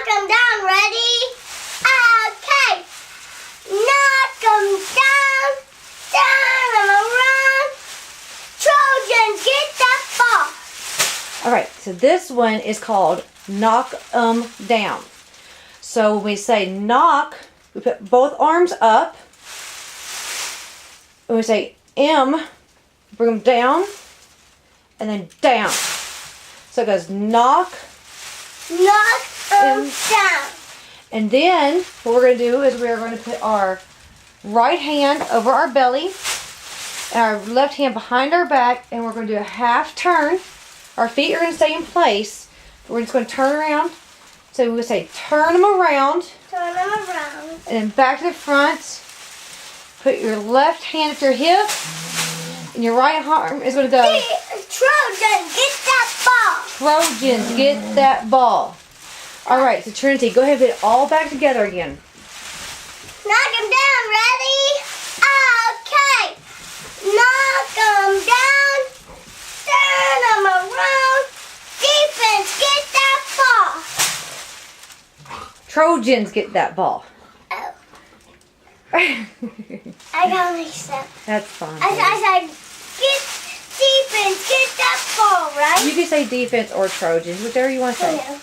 them down. Ready? Okay. Knock them down. Turn them around. Trojans, get that ball. All right, so this one is called knock 'em down. So when we say knock, we put both arms up. When we say M, bring them down, and then down. So it goes knock, Knock them down. and then what we're going to do is we're going to put our right hand over our belly, and our left hand behind our back, and we're going to do a half turn. Our feet are going to stay in place. We're just going to turn around. So we're going to say turn them around, Turn them around. and then back to the front. Put your left hand at your hip, and your right arm is going to go. Trojans, get that ball. Trojans, get that ball. All right, so Trinity, go ahead and put it all back together again. Knock them down. Ready? Okay. Knock them down. Turn them around. Defense, get that ball. Trojans, get that ball. Oh, I got mixed up. That's fine. I said, get defense, get that ball, right? You can say defense or Trojans, whatever you want to say. Yeah.